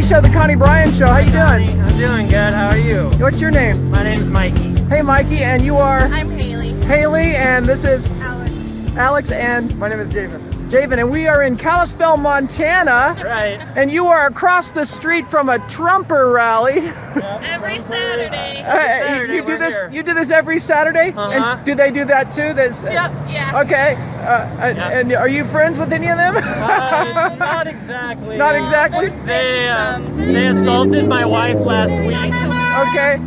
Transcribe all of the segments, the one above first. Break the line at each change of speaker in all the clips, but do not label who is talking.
show, the Connie Bryan Show. How you doing?
I'm doing good. How are you?
What's your name?
My name's Mikey.
Hey, Mikey, and you are?
I'm Haley.
Haley, and this is?
Alex.
Alex, and?
My name is Javen.
Javen, and we are in Kalispell, Montana.
That's right.
And you are across the street from a Trumper rally.
Yep.
Every Saturday.
Saturday
you do
we're
this.
here.
You do this every Saturday.
Uh-huh.
And do they do that too? This.
Yep.
Yeah.
Okay. And are you friends with any of them?
Not exactly.
Not exactly.
There's been some.
They assaulted my wife last week.
Okay.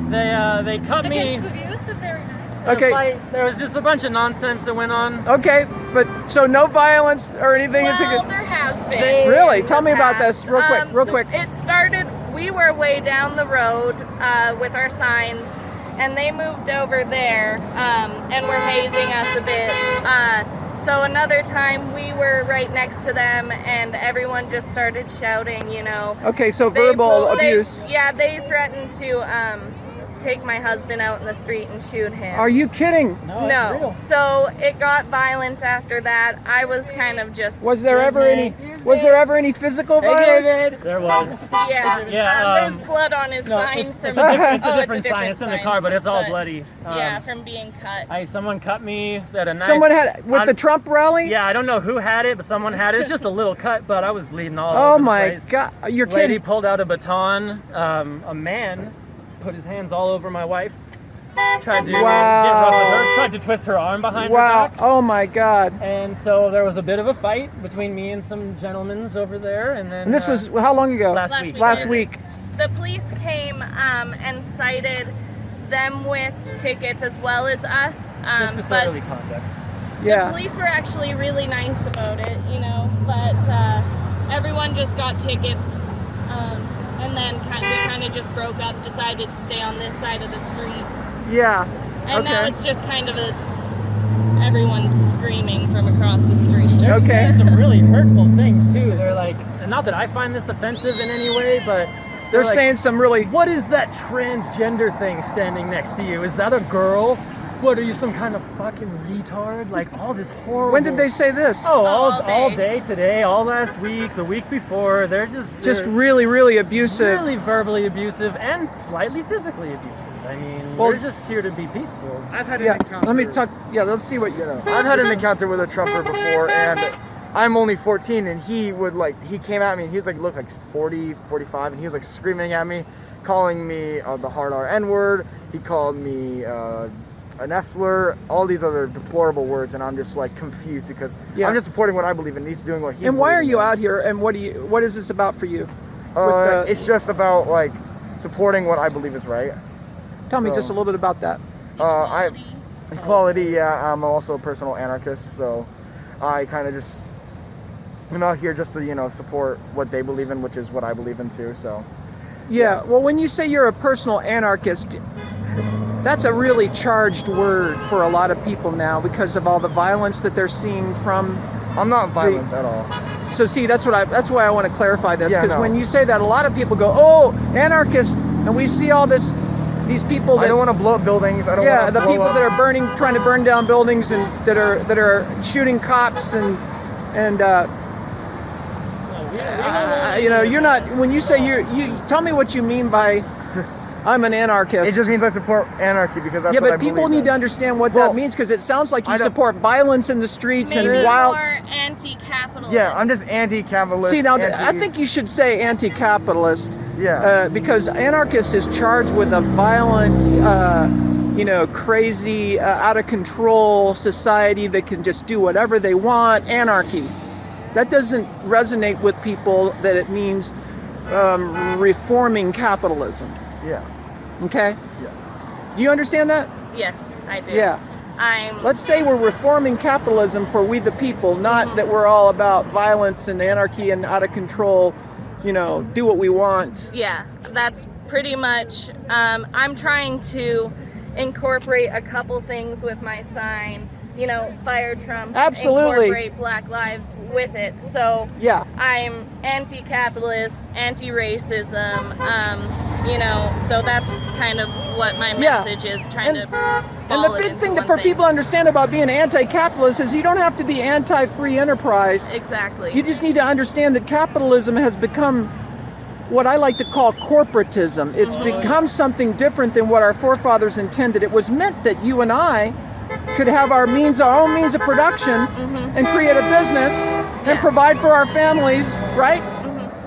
They cut me.
Against the views, but very nice.
in a
Okay.
fight. There was just a bunch of nonsense that went on.
Okay, but so no violence or anything.
Well,
It's a good.
there has been.
Really? Tell me about
past.
this real quick.
It started, we were way down the road with our signs, and they moved over there and were hazing us a bit. So another time we were right next to them, and everyone just started shouting, you know.
Okay, so
They
verbal
pulled- they-
abuse.
Yeah, they threatened to take my husband out in the street and shoot him.
Are you kidding?
No,
No.
it's real.
So it got violent after that. I was kind of just.
Was there ever any physical violence?
There was.
Yeah.
Yeah,
there's blood on his
No,
sign.
it's
from,
a different,
oh,
sign. It's in the
sign,
car, but it's all
but,
bloody.
yeah, from being cut.
Someone cut me at a knife.
Someone had with the Trump rally?
Yeah, I don't know who had it, but someone had it. It's just a little cut, but I was bleeding all
Oh
over the
my
place.
God! You're
Lady
kidding.
pulled out a baton. A man put his hands all over my wife. Tried to get rough with her. Tried to twist her arm behind her
Wow!
back.
Oh my God!
And so there was a bit of a fight between me and some gentlemen over there, and then.
And this was how long ago?
last
Last
week.
week.
Last week.
The police came and cited them with tickets as well as us.
Just
But
disorderly conduct.
the
Yeah.
police were actually really nice about it, you know. But everyone just got tickets, and then we kind of just broke up, decided to stay on this side of the street.
Yeah.
And now
Okay.
it's just kind of everyone screaming from across the street.
They're
Okay.
saying some really hurtful things too. They're like, and not that I find this offensive in any way, but
They're
like,
saying some really.
what is that transgender thing standing next to you? Is that a girl? What are you, some kind of fucking retard? Like all this horrible.
When did they say this?
Oh,
All
all
day.
day today, all last week, the week before. They're
Just really abusive.
really verbally abusive and slightly physically abusive. I mean,
Well-
we're just here to be peaceful.
I've had an
Yeah.
encounter.
Let me talk. Yeah. Let's see what you know.
I've had an encounter with a Trumper before, and I'm only 14, and he came at me, and he was like, look, like 40, 45, and he was like screaming at me, calling me the hard R N-word. He called me an F-slur, all these other deplorable words, and I'm just like confused because
Yeah.
I'm just supporting what I believe in. He's doing what he.
And why are
believes
you
in.
out here? And what is this about for you? With the-
It's just about supporting what I believe is right.
Tell me
so-
just a little bit about that.
Equality. Yeah, I'm also a personal anarchist, so I kind of just I'm out here just to support what they believe in, which is what I believe in too. So
Yeah. Well, when you say you're a personal anarchist, that's a really charged word for a lot of people now because of all the violence that they're seeing from.
I'm not violent at all.
So see, that's why I want to clarify this,
Yeah,
because
no.
when you say that, a lot of people go, "Oh, anarchist," and we see all these people that
I don't want to blow up buildings. I don't
yeah,
want
the
to blow
people
up.
that are trying to burn down buildings and that are shooting cops and you're not. When you say you tell me what you mean by I'm an anarchist.
It just means I support anarchy because that's
yeah,
what I
but people
believe
need
in.
to understand what
Well,
that means, because it sounds like you
I don't-
support violence in the streets
Maybe
and wild.
more anti-capitalist.
Yeah, I'm just anti-capitalist.
See now, I think you should say anti-capitalist.
Yeah.
Because anarchist is charged with a violent, crazy, out of control society that can just do whatever they want. Anarchy. That doesn't resonate with people that it means reforming capitalism.
Yeah.
Okay?
Yeah.
Do you understand that?
Yes, I do.
Yeah.
I'm.
Let's say we're reforming capitalism for we the people, not that we're all about violence and anarchy and out of control, do what we want.
Yeah, that's pretty much. I'm trying to incorporate a couple things with my sign. Fire Trump.
Absolutely.
Incorporate Black Lives with it. So
Yeah.
I'm anti-capitalist, anti-racism. So that's kind of what my
Yeah.
message is. Trying to.
And the big thing for people to understand about being anti-capitalist is you don't have to be anti-free enterprise.
Exactly.
You just need to understand that capitalism has become what I like to call corporatism. It's become something different than what our forefathers intended. It was meant that you and I could have our own means of production and create a business and provide for our families, right?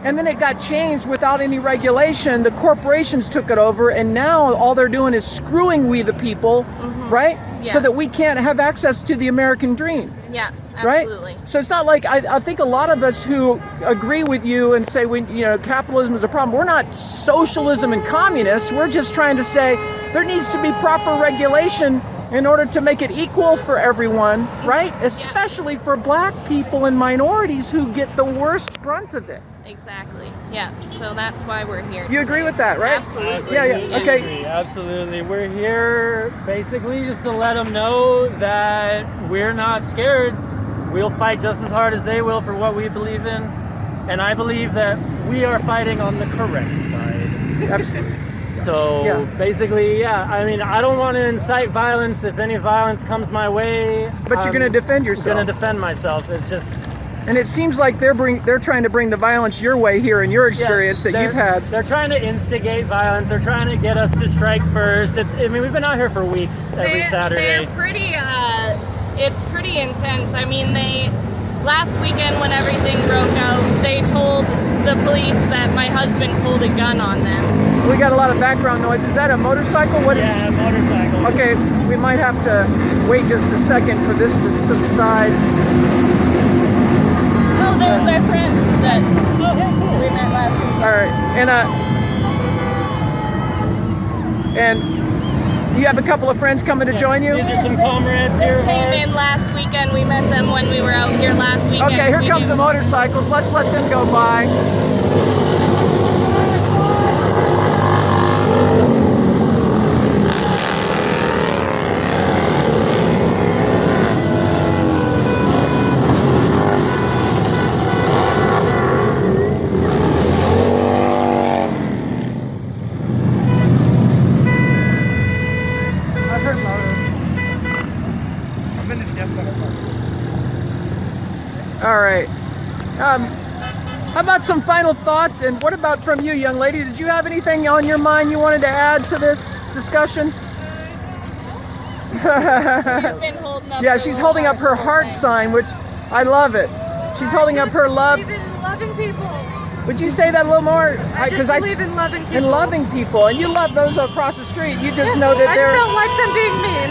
And then it got changed without any regulation. The corporations took it over, and now all they're doing is screwing we the people, right?
Yeah.
So that we can't have access to the American dream.
Yeah,
Right?
absolutely.
So it's not like, I think a lot of us who agree with you and say capitalism is a problem, we're not socialism and communists. We're just trying to say there needs to be proper regulation in order to make it equal for everyone, right? Especially for black people and minorities who get the worst brunt of it.
Exactly. Yeah. So that's why we're here.
You agree with that, right?
Absolutely.
Yeah,
Absolutely
okay.
agree, absolutely. We're here basically just to let them know that we're not scared. We'll fight just as hard as they will for what we believe in. And I believe that we are fighting on the correct side.
Absolutely.
So basically, I mean, I don't want to incite violence. If any violence comes my way,
But you're going to defend yourself.
I'm going to defend myself. It's just...
And it seems like they're trying to bring the violence your way here in your experience that you've had.
They're trying to instigate violence. They're trying to get us to strike first. I mean, we've been out here for weeks every Saturday.
They're pretty. It's pretty intense. I mean, last weekend when everything broke out, they told the police that my husband pulled a gun on them.
We got a lot of background noise. Is that a motorcycle? What is?
Yeah, motorcycles.
Okay, we might have to wait just a second for this to subside.
Oh, there's our friend that we met last week.
All right, and you have a couple of friends coming to join you?
These are some comrades here of
Came
ours.
in last weekend. We met them when we were out here last weekend.
Okay, here comes the motorcycles. Let's let them go by. All right. How about some final thoughts? And what about from you, young lady? Did you have anything on your mind you wanted to add to this discussion?
She's been holding up.
Yeah, she's holding up her heart sign, which I love it. She's holding up her love.
I believe in loving people.
Would you say that a little more?
I just believe in loving people.
In loving people, and you love those across the street. You just know that
I
they're.
just don't like them being mean.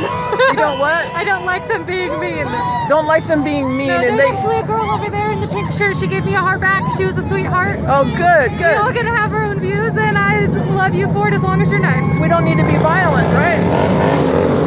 You don't what?
I don't like them being mean.
Don't like them being mean,
No,
and
there's
they.
actually a girl over there in the pink shirt. She gave me a heart back. She was a sweetheart.
Oh, good,
We're all
good.
gonna have our own views, and I love you for it as long as you're nice.
We don't need to be violent, right?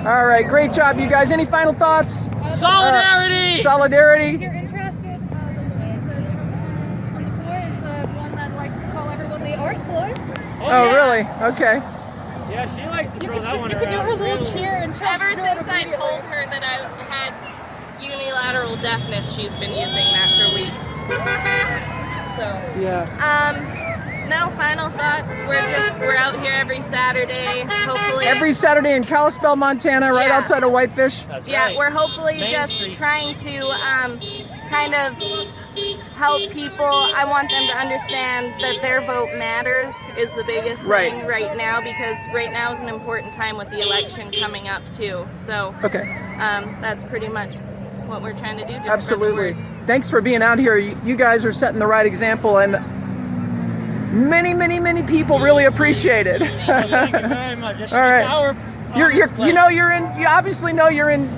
All right, great job, you guys. Any final thoughts?
Solidarity!
Solidarity.
If you're interested, the Trump 24 is the one that likes to call everyone the arse lord.
Oh, really? Okay.
Yeah, she likes to
You
throw that one
could do
around.
her little
really.
cheer and check.
Ever since I told her that I had unilateral deafness, she's been using that for weeks. So.
Yeah.
No final thoughts. We're out here every Saturday. Hopefully.
Every Saturday in Kalispell, Montana, right
Yeah.
outside of Whitefish.
That's
Yeah,
right.
we're hopefully
Main
just
Street.
trying to kind of help people. I want them to understand that their vote matters is the biggest
Right.
thing right now, because right now is an important time with the election coming up too. So
Okay.
that's pretty much what we're trying to do. Just
Absolutely. Thanks for being out here. You guys are setting the right example, and many people really appreciate it.
Thank you very much. It's,
All right.
it's our
You
honest
obviously know you're in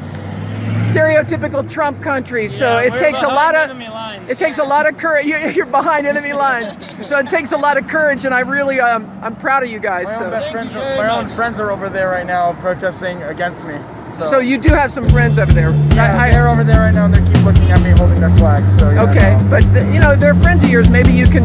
stereotypical Trump country, so
Yeah,
it
we're
takes a
behind
lot of
enemy lines.
it takes a lot of courage. You're behind enemy lines, so it takes a lot of courage, and I really I'm proud of you guys.
My own
So,
best
Thank
friends,
you very
my own
much.
friends are over there right now protesting against me.
so you do have some friends over there.
Yeah, they're over there right now. And they keep looking at me, holding their flags. So yeah,
Okay,
no.
but they're friends of yours. Maybe you can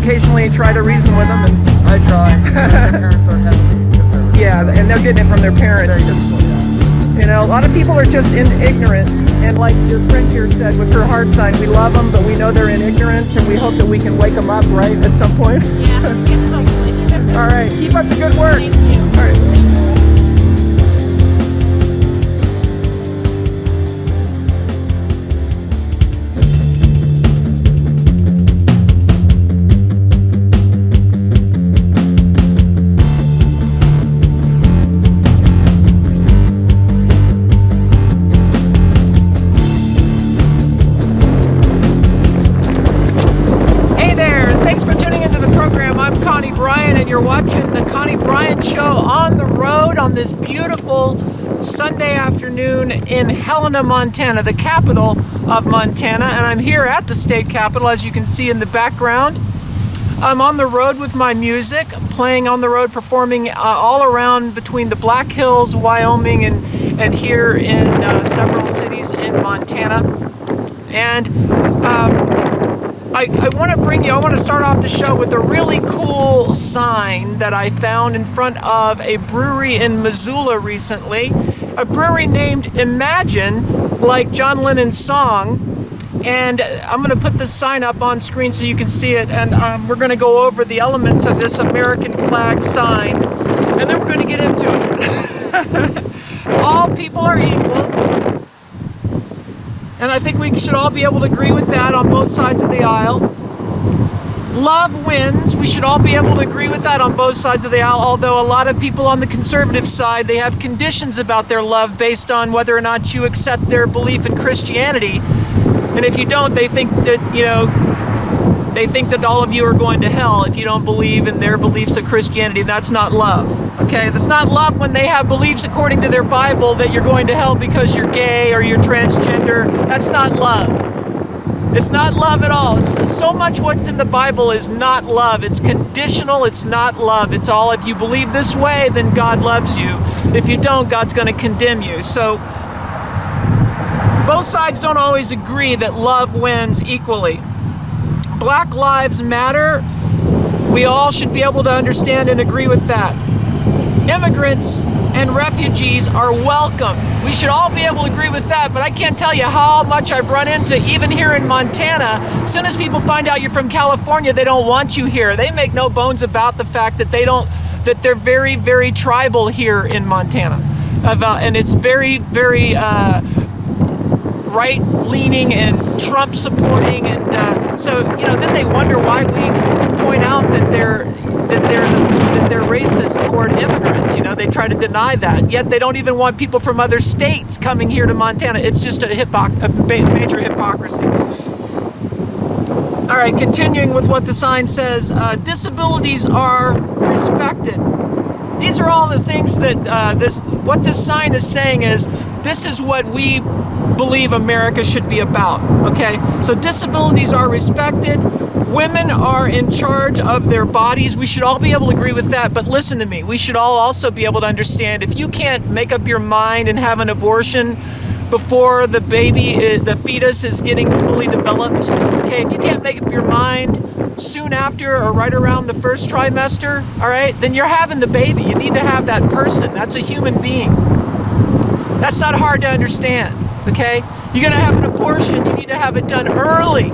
occasionally try to reason with them. And,
I try. Their parents are heavily conservative.
yeah, and they're getting it from their
Very
parents.
difficult. Yeah.
A lot of people are just in ignorance, and like your friend here said with her heart sign, we love them, but we know they're in ignorance, and we hope that we can wake them up, right, at some point.
Yeah, hopefully.
Good work.
Thank you.
All right. Hey there, thanks for tuning into the program. I'm Connie Bryan, and you're watching the Connie Bryan Show on the road on this beautiful Sunday afternoon in Helena, Montana, the capital of Montana. And I'm here at the state capitol, as you can see in the background. I'm on the road with my music, playing on the road, performing all around between the Black Hills, Wyoming, and here in several cities in Montana. And I want to start off the show with a really cool sign that I found in front of a brewery in Missoula recently. A brewery named Imagine, like John Lennon's song. And I'm going to put this sign up on screen so you can see it. And we're going to go over the elements of this American flag sign. And then we're going to get into it. All people are equal. And I think we should all be able to agree with that on both sides of the aisle. Love wins. We should all be able to agree with that on both sides of the aisle, although a lot of people on the conservative side, they have conditions about their love based on whether or not you accept their belief in Christianity. And if you don't, they think that, they think that all of you are going to hell if you don't believe in their beliefs of Christianity. That's not love. Okay, that's not love when they have beliefs according to their Bible that you're going to hell because you're gay or you're transgender. That's not love. It's not love at all. So much what's in the Bible is not love. It's conditional. It's not love. It's all if you believe this way, then God loves you. If you don't, God's going to condemn you. So both sides don't always agree that love wins equally. Black Lives Matter. We all should be able to understand and agree with that. Immigrants and refugees are welcome. We should all be able to agree with that, but I can't tell you how much I've run into, even here in Montana. As soon as people find out you're from California, they don't want you here. They make no bones about the fact that they're very, very tribal here in Montana. And it's very, very right-leaning and Trump-supporting, and so then they wonder why we point out that they're racist toward immigrants. They try to deny that, yet they don't even want people from other states coming here to Montana. It's just a major hypocrisy. All right, continuing with what the sign says, disabilities are respected. These are all the things that what this sign is saying is, this is what we believe America should be about, okay? So disabilities are respected. Women are in charge of their bodies. We should all be able to agree with that, but listen to me. We should all also be able to understand if you can't make up your mind and have an abortion before the fetus is getting fully developed, okay? If you can't make up your mind soon after or right around the first trimester, all right, then you're having the baby. You need to have that person. That's a human being. That's not hard to understand, okay? You're going to have an abortion. You need to have it done early.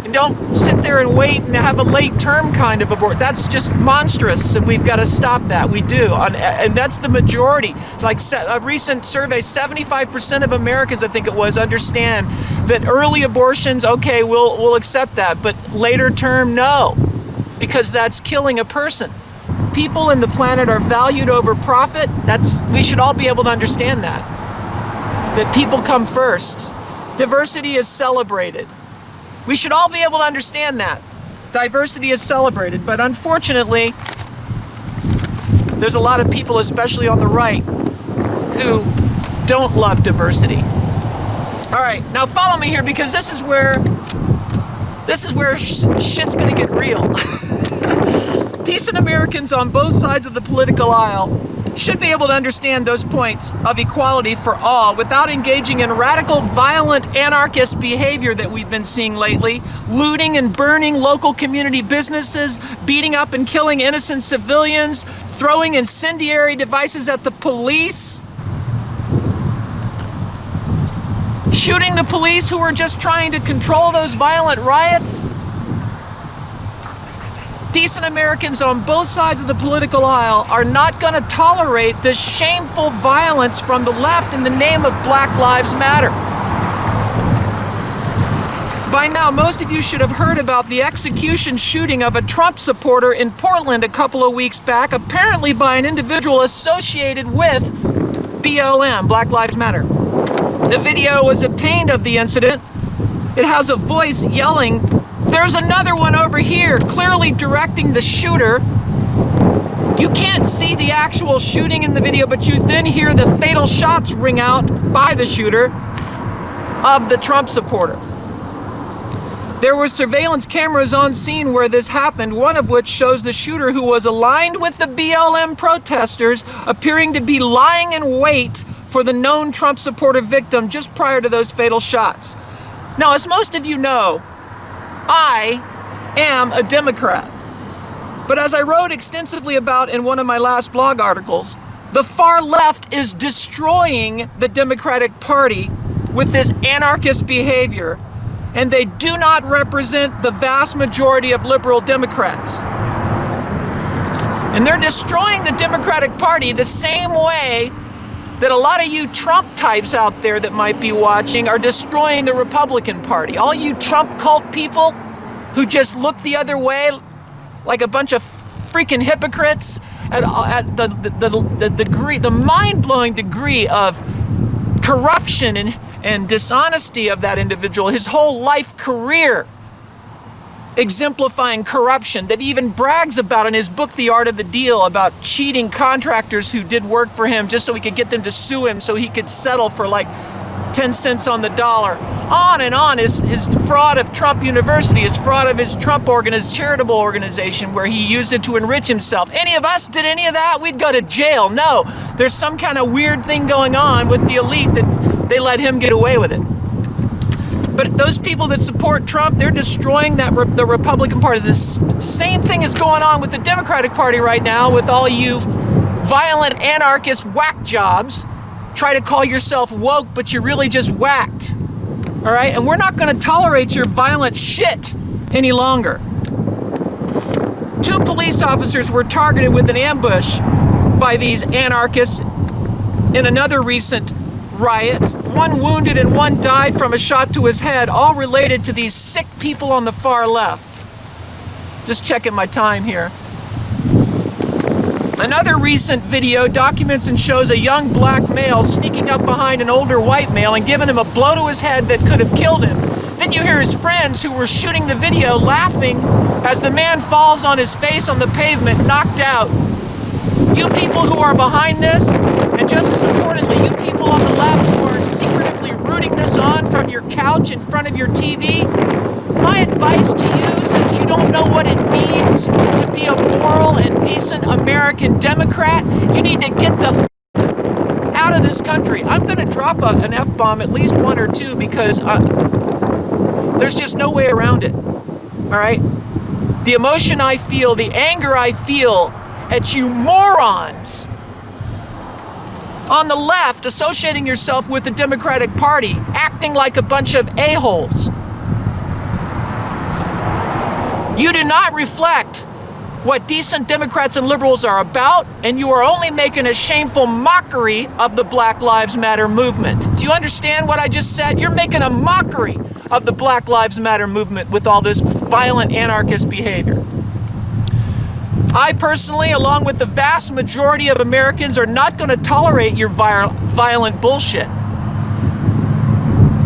And don't sit there and wait and have a late term kind of abortion. That's just monstrous, and we've got to stop that. We do. And that's the majority. It's like a recent survey, 75% of Americans, I think it was, understand that early abortions, okay, we'll accept that, but later term, no, because that's killing a person. People in the planet are valued over profit. We should all be able to understand that people come first. Diversity is celebrated. We should all be able to understand that. Diversity is celebrated, but unfortunately, there's a lot of people, especially on the right, who don't love diversity. All right, now follow me here, because this is where shit's gonna get real. Decent Americans on both sides of the political aisle should be able to understand those points of equality for all without engaging in radical, violent, anarchist behavior that we've been seeing lately, looting and burning local community businesses, beating up and killing innocent civilians, throwing incendiary devices at the police, shooting the police who are just trying to control those violent riots. Decent Americans on both sides of the political aisle are not going to tolerate this shameful violence from the left in the name of Black Lives Matter. By now, most of you should have heard about the execution shooting of a Trump supporter in Portland a couple of weeks back, apparently by an individual associated with BLM, Black Lives Matter. The video was obtained of the incident. It has a voice yelling, "There's another one over here," clearly directing the shooter. You can't see the actual shooting in the video, but you then hear the fatal shots ring out by the shooter of the Trump supporter. There were surveillance cameras on scene where this happened, one of which shows the shooter, who was aligned with the BLM protesters, appearing to be lying in wait for the known Trump supporter victim just prior to those fatal shots. Now, as most of you know, I am a Democrat. But as I wrote extensively about in one of my last blog articles, the far left is destroying the Democratic Party with this anarchist behavior, and they do not represent the vast majority of liberal Democrats. And they're destroying the Democratic Party the same way that a lot of you Trump types out there that might be watching are destroying the Republican Party. All you Trump cult people who just look the other way like a bunch of freaking hypocrites at the degree, the mind-blowing degree of corruption and dishonesty of that individual, his whole life career exemplifying corruption, that he even brags about in his book, The Art of the Deal, about cheating contractors who did work for him just so he could get them to sue him so he could settle for like 10 cents on the dollar. On and on. His fraud of Trump University, his fraud of his Trump charitable organization where he used it to enrich himself. Any of us did any of that, we'd go to jail. No, there's some kind of weird thing going on with the elite that they let him get away with it. But those people that support Trump, they're destroying the Republican Party. This same thing is going on with the Democratic Party right now with all you violent anarchist whack jobs. Try to call yourself woke, but you're really just whacked. All right? And we're not going to tolerate your violent shit any longer. 2 police officers were targeted with an ambush by these anarchists in another recent riot. 1 wounded and 1 died from a shot to his head, all related to these sick people on the far left. Just checking my time here. Another recent video documents and shows a young black male sneaking up behind an older white male and giving him a blow to his head that could have killed him. Then you hear his friends who were shooting the video laughing as the man falls on his face on the pavement, knocked out. You people who are behind this, and just as importantly, you people on the left who are secretively rooting this on from your couch in front of your TV, my advice to you, since you don't know what it means to be a moral and decent American Democrat, you need to get the out of this country. I'm going to drop an F-bomb, at least 1 or 2, because there's just no way around it. All right? The emotion I feel, the anger I feel at you morons on the left associating yourself with the Democratic Party, acting like a bunch of a-holes. You do not reflect what decent Democrats and liberals are about, and you are only making a shameful mockery of the Black Lives Matter movement. Do you understand what I just said? You're making a mockery of the Black Lives Matter movement with all this violent anarchist behavior. I personally, along with the vast majority of Americans, are not going to tolerate your violent bullshit.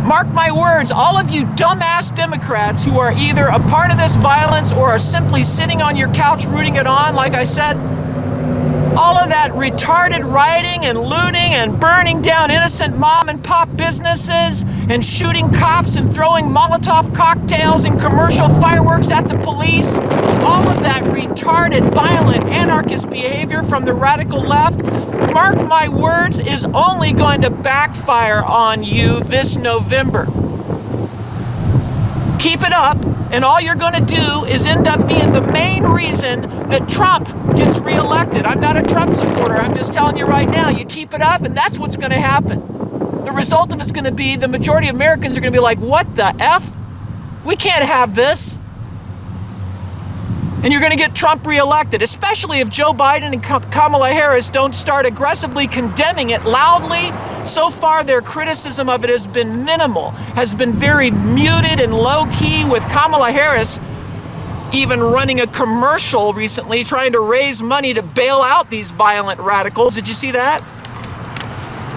Mark my words, all of you dumbass Democrats who are either a part of this violence or are simply sitting on your couch rooting it on, like I said, all of that retarded rioting and looting and burning down innocent mom and pop businesses and shooting cops and throwing Molotov cocktails and commercial fireworks at the police, all of that retarded, violent, anarchist behavior from the radical left, mark my words, is only going to backfire on you this November. Keep it up, and all you're going to do is end up being the main reason that Trump gets reelected. I'm not a Trump supporter. I'm just telling you right now, you keep it up, and that's what's going to happen. The result of it's going to be the majority of Americans are going to be like, what the F? We can't have this. And you're going to get Trump reelected, especially if Joe Biden and Kamala Harris don't start aggressively condemning it loudly. So far, their criticism of it has been minimal, has been very muted and low-key, with Kamala Harris even running a commercial recently trying to raise money to bail out these violent radicals. Did you see that?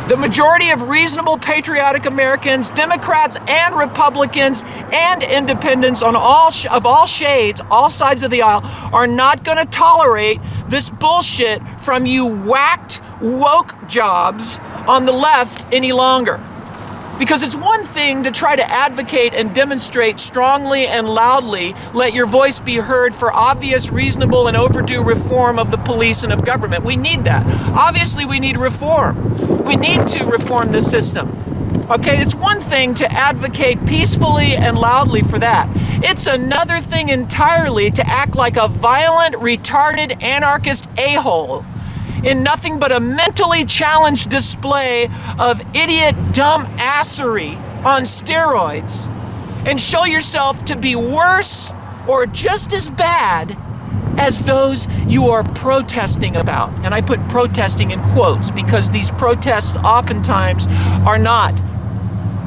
The majority of reasonable, patriotic Americans, Democrats and Republicans and independents of all shades, all sides of the aisle, are not going to tolerate this bullshit from you whacked woke jobs on the left any longer. Because it's one thing to try to advocate and demonstrate strongly and loudly, let your voice be heard for obvious, reasonable, and overdue reform of the police and of government. We need that. Obviously, we need reform. We need to reform the system. Okay, it's one thing to advocate peacefully and loudly for that. It's another thing entirely to act like a violent, retarded, anarchist a-hole in nothing but a mentally challenged display of idiot dumb assery on steroids, and show yourself to be worse or just as bad as those you are protesting about. And I put protesting in quotes because these protests oftentimes are not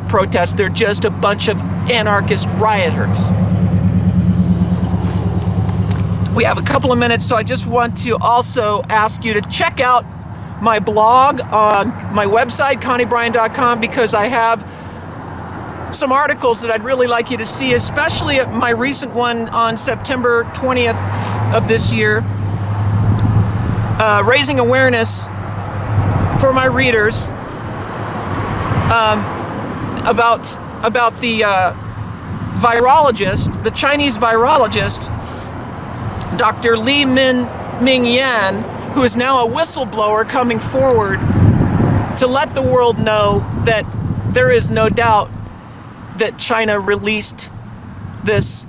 protests, they're just a bunch of anarchist rioters. We have a couple of minutes, so I just want to also ask you to check out my blog on my website, ConnieBryan.com, because I have some articles that I'd really like you to see, especially at my recent one on September 20th of this year, raising awareness for my readers about the virologist, the Chinese virologist, Dr. Li Ming Yan, who is now a whistleblower coming forward to let the world know that there is no doubt that China released this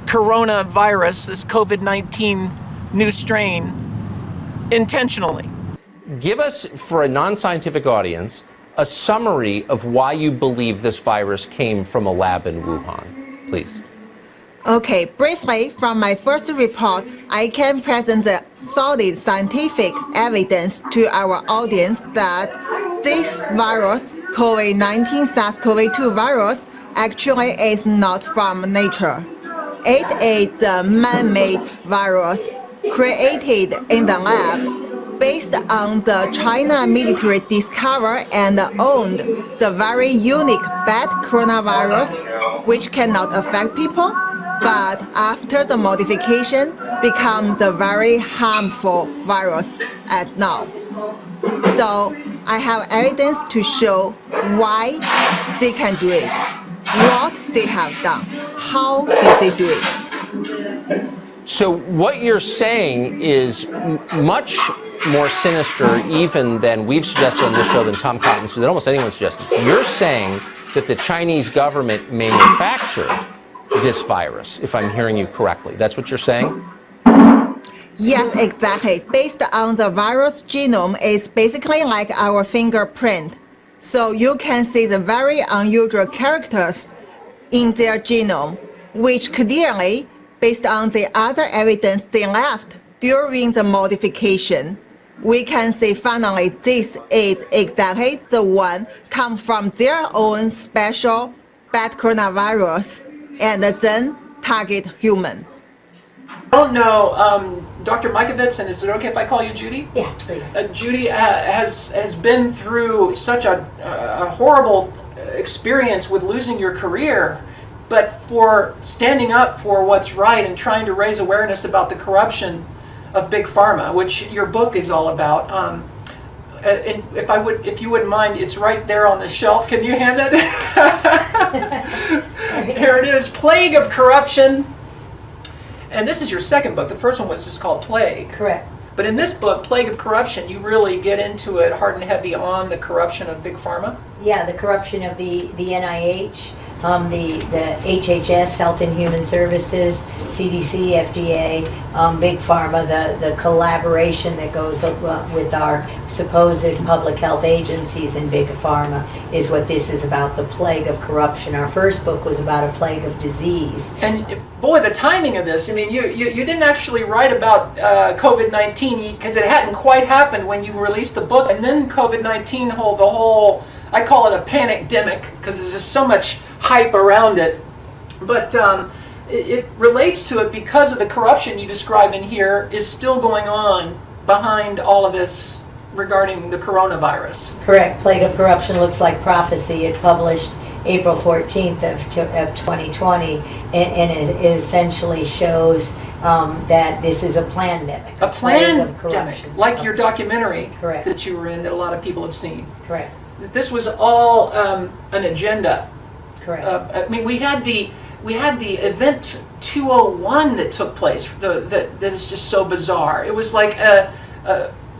coronavirus, this COVID-19 new strain, intentionally.
Give us, for a non-scientific audience, a summary of why you believe this virus came from a lab in Wuhan, please.
Okay, briefly, from my first report, I can present the solid scientific evidence to our audience that this virus, COVID-19 SARS-CoV-2 virus, actually is not from nature. It is a man-made virus created in the lab based on the China military discovered and owned the very unique bad coronavirus, which cannot affect people, but after the modification becomes the very harmful virus at now. So I have evidence to show why they can do it, what they have done, how did they do it.
So what you're saying is much more sinister even than we've suggested on this show, than Tom Cotton, than almost anyone suggested. You're saying that the Chinese government manufactured this virus, if I'm hearing you correctly. That's what you're saying?
Yes, exactly. Based on the virus genome, it's basically like our fingerprint. So you can see the very unusual characters in their genome, which clearly, based on the other evidence they left during the modification, we can say finally this is exactly the one come from their own special bad coronavirus and then target human.
I don't know, Dr. Mikovits, and is it okay if I call you Judy?
Yeah, please.
Judy has been through such a horrible experience with losing your career, but for standing up for what's right and trying to raise awareness about the corruption of Big Pharma, which your book is all about. And if you wouldn't mind, it's right there on the shelf. Can you hand it? Here it is, Plague of Corruption. And this is your second book. The first one was just called Plague.
Correct.
But in this book, Plague of Corruption, you really get into it hard and heavy on the corruption of Big Pharma.
Yeah, the corruption of the NIH, the HHS, Health and Human Services, CDC, FDA, Big Pharma, the collaboration that goes with our supposed public health agencies and Big Pharma is what this is about, the plague of corruption. Our first book was about a plague of disease.
And boy, the timing of this, I mean, you didn't actually write about COVID-19 because it hadn't quite happened when you released the book, and then COVID-19 the whole, I call it a panic-demic because there's just so much hype around it. But it relates to it because of the corruption you describe in here is still going on behind all of this regarding the coronavirus.
Correct. Plague of Corruption Looks Like Prophecy. It published April 14th of 2020, and it essentially shows that this is a pandemic.
A
plague of
pandemic,
corruption.
like your documentary
Correct.
that you were in that a lot of people have seen.
Correct.
This was all an agenda.
Correct.
I mean, we had the event 201 that took place. That is just so bizarre. It was like a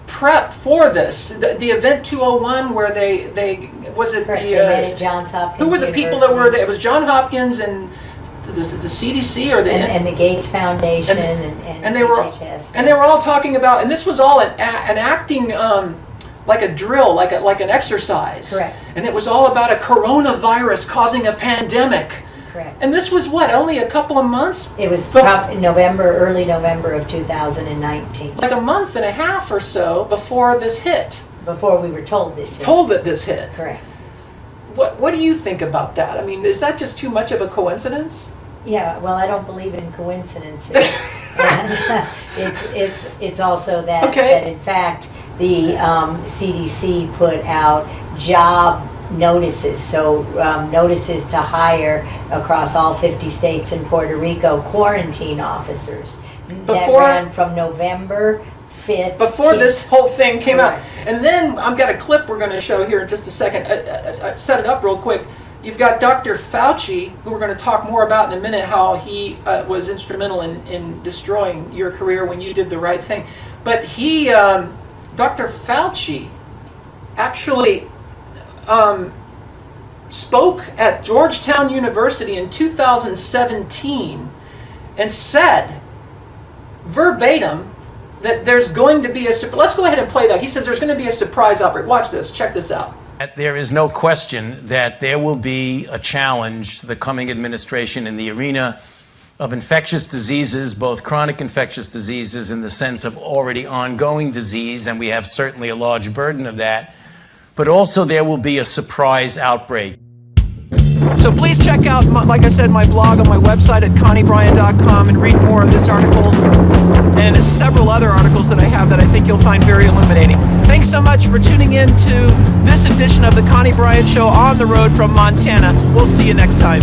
prep for this. The event 201 where they was it
Correct.
the
They met at Johns Hopkins
who were the people that were there? It was John Hopkins and the CDC or the
and the Gates Foundation and
they were
HHS.
and they were all talking about, and this was all an acting like a drill, like an exercise.
Correct.
And it was all about a coronavirus causing a pandemic.
Correct.
And this was what, only a couple of months?
It was early November of 2019.
Like a month and a half or so before this hit.
Before we were told this hit.
Told that this hit.
Correct.
What do you think about that? I mean, is that just too much of a coincidence?
Yeah, well, I don't believe in coincidences. And it's also that,
Okay.
that in fact the CDC put out job notices, so notices to hire across all 50 states and Puerto Rico quarantine officers that
Before-
ran from November 5th.
Before
to-
this whole thing came out.
Correct.
And then I've got a clip we're going to show here in just a second. Set it up real quick. You've got Dr. Fauci, who we're going to talk more about in a minute, how he was instrumental in destroying your career when you did the right thing. But he, Dr. Fauci, actually spoke at Georgetown University in 2017 and said verbatim that there's going to be let's go ahead and play that. He says there's going to be a surprise outbreak. Watch this. Check this out.
There is no question that there will be a challenge to the coming administration in the arena of infectious diseases, both chronic infectious diseases in the sense of already ongoing disease, and we have certainly a large burden of that, but also there will be a surprise outbreak.
So please check out, like I said, my blog on my website at conniebryan.com and read more of this article and several other articles that I have that I think you'll find very illuminating. Thanks so much for tuning in to this edition of the Connie Bryan Show on the road from Montana. We'll see you next time.